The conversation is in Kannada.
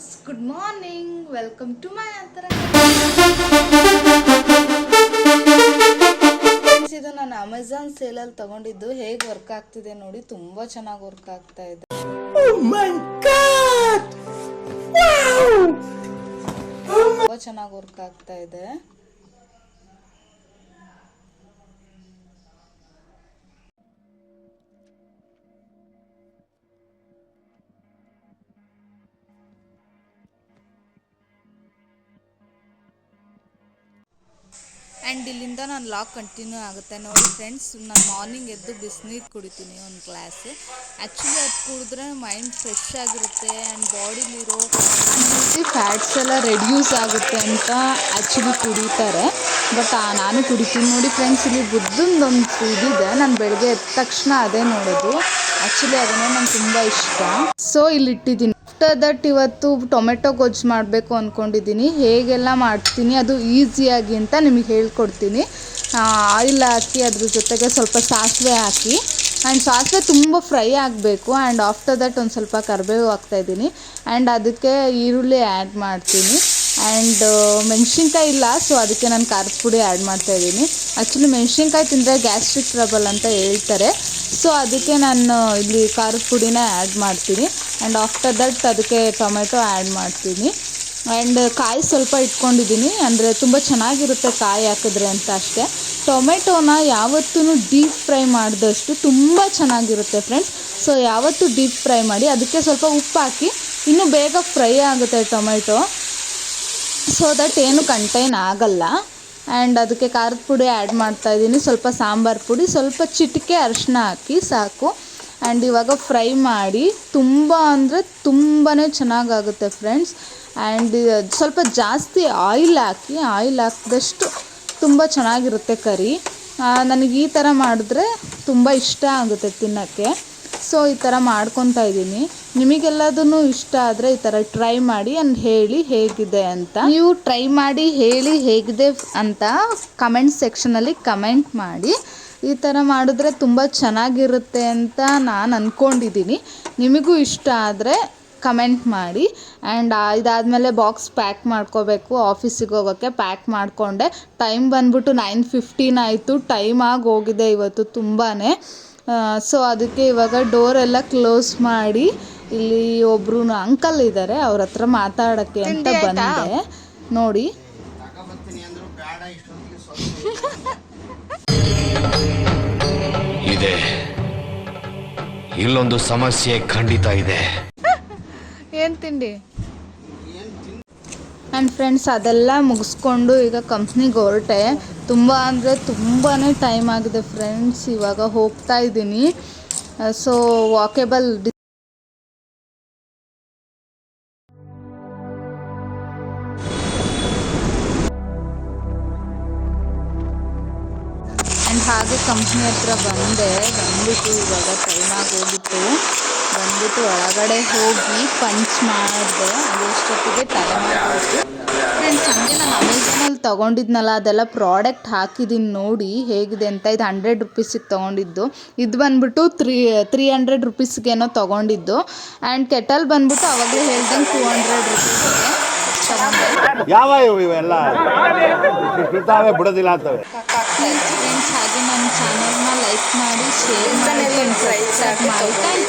Friends, good morning. Welcome to my ಅಂತರ. ಇದು ನಾನು ಅಮೆಝಾನ್ ಸೇಲಲ್ಲಿ ತಗೊಂಡಿದ್ದು. ಹೇಗೆ ವರ್ಕ್ ಆಗ್ತಿದೆ ನೋಡಿ, ತುಂಬಾ ಚೆನ್ನಾಗಿ ವರ್ಕ್ ಆಗ್ತಾ ಇದೆ. ತುಂಬಾ ಚೆನ್ನಾಗಿ ವರ್ಕ್ ಆಗ್ತಾ ಇದೆ. ಆ್ಯಂಡ್ ಇಲ್ಲಿಂದ ನಾನು ಲಾಗ್ ಕಂಟಿನ್ಯೂ ಆಗುತ್ತೆ ನೋಡಿ ಫ್ರೆಂಡ್ಸ್. ನಾನು ಮಾರ್ನಿಂಗ್ ಎದ್ದು ಬಿಸಿನೀರು ಕುಡಿತೀನಿ ಒಂದು ಗ್ಲಾಸ್. ಆ್ಯಕ್ಚುಲಿ ಅದು ಕುಡಿದ್ರೆ ಮೈಂಡ್ ಫ್ರೆಶ್ ಆಗಿರುತ್ತೆ ಆ್ಯಂಡ್ ಬಾಡಿಲಿರೋ ಫ್ಯಾಟ್ಸ್ ಎಲ್ಲ ರೆಡ್ಯೂಸ್ ಆಗುತ್ತೆ ಅಂತ ಆ್ಯಕ್ಚುಲಿ ಕುಡಿತಾರೆ. ಬಟ್ ನಾನು ಕುಡಿತೀನಿ ನೋಡಿ ಫ್ರೆಂಡ್ಸ್. ಇಲ್ಲಿ ಬುದ್ಧಂದೊಂದು ಇದಿದೆ, ನಾನು ಬೆಳಗ್ಗೆ ಎದ್ದ ತಕ್ಷಣ ಅದೇ ನೋಡೋದು. ಆ್ಯಕ್ಚುಲಿ ಅದನ್ನೇ ನಂಗೆ ತುಂಬ ಇಷ್ಟ. ಸೊ ಇಲ್ಲಿ ಇಟ್ಟಿದ್ದೀನಿ. ಆಫ್ಟರ್ ದಟ್ ಇವತ್ತು ಟೊಮೆಟೊ ಗೊಜ್ಜು ಮಾಡಬೇಕು ಅಂದ್ಕೊಂಡಿದ್ದೀನಿ. ಹೇಗೆಲ್ಲ ಮಾಡ್ತೀನಿ ಅದು ಈಸಿಯಾಗಿ ಅಂತ ನಿಮಗೆ ಹೇಳ್ಕೊಡ್ತೀನಿ. ಆಯಿಲ್ ಹಾಕಿ ಅದ್ರ ಜೊತೆಗೆ ಸ್ವಲ್ಪ ಸಾಸಿವೆ ಹಾಕಿ, ಆ್ಯಂಡ್ ಸಾಸಿವೆ ತುಂಬ ಫ್ರೈ ಆಗಬೇಕು. ಆ್ಯಂಡ್ ಆಫ್ಟರ್ ದಟ್ ಒಂದು ಸ್ವಲ್ಪ ಕರಿಬೇವು ಹಾಕ್ತಾಯಿದ್ದೀನಿ. ಆ್ಯಂಡ್ ಅದಕ್ಕೆ ಈರುಳ್ಳಿ ಆ್ಯಡ್ ಮಾಡ್ತೀನಿ. ಆ್ಯಂಡ್ ಮೆಣಸಿನ್ಕಾಯಿ ಇಲ್ಲ, ಸೊ ಅದಕ್ಕೆ ನಾನು ಖಾರದ ಪುಡಿ ಆ್ಯಡ್ ಮಾಡ್ತಾಯಿದ್ದೀನಿ. ಆ್ಯಕ್ಚುಲಿ ಮೆಣಸಿನ್ಕಾಯಿ ತಿಂದರೆ ಗ್ಯಾಸ್ಟ್ರಿಕ್ ಟ್ರಬಲ್ ಅಂತ ಹೇಳ್ತಾರೆ. ಸೊ ಅದಕ್ಕೆ ನಾನು ಇಲ್ಲಿ ಖಾರದ ಪುಡಿನ ಆ್ಯಡ್ ಮಾಡ್ತೀನಿ. ಆ್ಯಂಡ್ ಆಫ್ಟರ್ ದಟ್ ಅದಕ್ಕೆ ಟೊಮೆಟೊ ಆ್ಯಡ್ ಮಾಡ್ತೀನಿ. ಆ್ಯಂಡ್ ಕಾಯಿ ಸ್ವಲ್ಪ ಇಟ್ಕೊಂಡಿದ್ದೀನಿ, ಅಂದರೆ ತುಂಬ ಚೆನ್ನಾಗಿರುತ್ತೆ ಕಾಯಿ ಹಾಕಿದ್ರೆ ಅಂತ ಅಷ್ಟೇ. ಟೊಮೆಟೊನ ಯಾವತ್ತೂ ಡೀಪ್ ಫ್ರೈ ಮಾಡಿದಷ್ಟು ತುಂಬ ಚೆನ್ನಾಗಿರುತ್ತೆ ಫ್ರೆಂಡ್ಸ್. ಸೊ ಯಾವತ್ತೂ ಡೀಪ್ ಫ್ರೈ ಮಾಡಿ. ಅದಕ್ಕೆ ಸ್ವಲ್ಪ ಉಪ್ಪು ಹಾಕಿ, ಇನ್ನೂ ಬೇಗ ಫ್ರೈ ಆಗುತ್ತೆ ಟೊಮೆಟೊ. ಸೊ ದಟ್ ಏನು ಕಂಟೈನ್ ಆಗಲ್ಲ. ಆ್ಯಂಡ್ ಅದಕ್ಕೆ ಖಾರದ ಪುಡಿ ಆ್ಯಡ್ ಮಾಡ್ತಾಯಿದ್ದೀನಿ, ಸ್ವಲ್ಪ ಸಾಂಬಾರು ಪುಡಿ, ಸ್ವಲ್ಪ ಚಿಟಿಕೆ ಅರಿಶಿನ ಹಾಕಿ ಸಾಕು. ಆ್ಯಂಡ್ ಇವಾಗ ಫ್ರೈ ಮಾಡಿ ತುಂಬ ಅಂದರೆ ತುಂಬಾ ಚೆನ್ನಾಗಾಗುತ್ತೆ ಫ್ರೆಂಡ್ಸ್. ಆ್ಯಂಡ್ ಸ್ವಲ್ಪ ಜಾಸ್ತಿ ಆಯಿಲ್ ಹಾಕಿದಷ್ಟು ತುಂಬ ಚೆನ್ನಾಗಿರುತ್ತೆ ಕರಿ. ನನಗೆ ಈ ಥರ ಮಾಡಿದ್ರೆ ತುಂಬ ಇಷ್ಟ ಆಗುತ್ತೆ ತಿನ್ನೋಕ್ಕೆ. ಸೊ ಈ ಥರ ಮಾಡ್ಕೊತಾ ಇದ್ದೀನಿ. ನಿಮಗೆಲ್ಲದೂ ಇಷ್ಟ ಆದರೆ ಈ ಥರ ಟ್ರೈ ಮಾಡಿ ಆ್ಯಂಡ್ ಹೇಳಿ ಹೇಗಿದೆ ಅಂತ. ನೀವು ಟ್ರೈ ಮಾಡಿ ಹೇಳಿ ಹೇಗಿದೆ ಅಂತ ಕಮೆಂಟ್ ಸೆಕ್ಷನಲ್ಲಿ ಕಮೆಂಟ್ ಮಾಡಿ. ಈ ಥರ ಮಾಡಿದ್ರೆ ತುಂಬ ಚೆನ್ನಾಗಿರುತ್ತೆ ಅಂತ ನಾನು ಅಂದ್ಕೊಂಡಿದ್ದೀನಿ. ನಿಮಗೂ ಇಷ್ಟ ಆದರೆ ಕಮೆಂಟ್ ಮಾಡಿ. ಆ್ಯಂಡ್ ಇದಾದಮೇಲೆ ಬಾಕ್ಸ್ ಪ್ಯಾಕ್ ಮಾಡ್ಕೋಬೇಕು. ಆಫೀಸಿಗೆ ಹೋಗೋಕ್ಕೆ ಪ್ಯಾಕ್ ಮಾಡಿಕೊಂಡೆ. ಟೈಮ್ ಬಂದ್ಬಿಟ್ಟು 9:15 ಆಯಿತು. ಟೈಮ್ ಆಗಿ ಹೋಗಿದೆ ಇವತ್ತು ತುಂಬಾ. ಸೊ ಅದಕ್ಕೆ ಇವಾಗ ಡೋರೆಲ್ಲ ಕ್ಲೋಸ್ ಮಾಡಿ, ಇಲ್ಲಿ ಒಬ್ಬರು ಅಂಕಲ್ ಇದ್ದಾರೆ, ಅವ್ರ ಹತ್ರ ಮಾತಾಡೋಕ್ಕೆ ಅಂತ ಬಂದೆ ನೋಡಿ. ಇದೆ, ಇಲ್ಲೊಂದು ಸಮಸ್ಯೆ ಖಂಡಿತ ಇದೆ. ಏನು ತಿಂಡಿ? ಆ್ಯಂಡ್ ಫ್ರೆಂಡ್ಸ್ ಅದೆಲ್ಲ ಮುಗಿಸ್ಕೊಂಡು ಈಗ ಕಂಪ್ನಿಗೆ ಹೊರಟೆ. ತುಂಬ ಅಂದರೆ ತುಂಬಾ ಟೈಮ್ ಆಗಿದೆ ಫ್ರೆಂಡ್ಸ್. ಇವಾಗ ಹೋಗ್ತಾ ಇದ್ದೀನಿ. ಸೊ ವಾಕೇಬಲ್ ಆ್ಯಂಡ್ ಹಾಗೆ ಕಂಪ್ನಿ ಹತ್ರ ಬಂದ್ಬಿಟ್ಟು ಇವಾಗ ಟೈಮ್ ಆಗೋಗಿತ್ತು. ಬಂದ್ಬಿಟ್ಟು ಒಳಗಡೆ ಹೋಗಿ ಪಂಚ್ ಮಾಡಿದೆ. ಅದಷ್ಟೊತ್ತಿಗೆ ಟೈಮ್ ಆಗೋಯಿತು ಫ್ರೆಂಡ್ಸ್. ಹಂಗೆ ನಾನು ಅಮೆಝಾನಲ್ಲಿ ತೊಗೊಂಡಿದ್ನಲ್ಲ, ಅದೆಲ್ಲ ಪ್ರಾಡಕ್ಟ್ ಹಾಕಿದ್ದೀನಿ ನೋಡಿ ಹೇಗಿದೆ ಅಂತ. ಇದು 100 ರುಪೀಸಿಗೆ ತೊಗೊಂಡಿದ್ದು. ಇದು ಬಂದ್ಬಿಟ್ಟು 300 ರುಪೀಸ್ಗೇನೋ ತೊಗೊಂಡಿದ್ದು. ಆ್ಯಂಡ್ ಕೆಟಲ್ ಬಂದ್ಬಿಟ್ಟು ಅವಾಗಲೇ ಹೇಳ್ದಂಗೆ 200 ರುಪೀಸ್ಗೆ ತೊಗೊಂಡೆ. ಯಾವ ಇವೆಲ್ಲ ಬಿಡೋದಿಲ್ಲ ಅಂತವೆ. ಪ್ಲೀಸ್ ಫ್ರೆಂಡ್ಸ್, ಹಾಗೆ ನನ್ನ ಚಾನಲ್ನ ಲೈಕ್ ಮಾಡಿ, ಶೇರ್ ಮಾಡಿ, ಸಬ್ಸ್ಕ್ರೈಬ್ ಮಾಡಿ.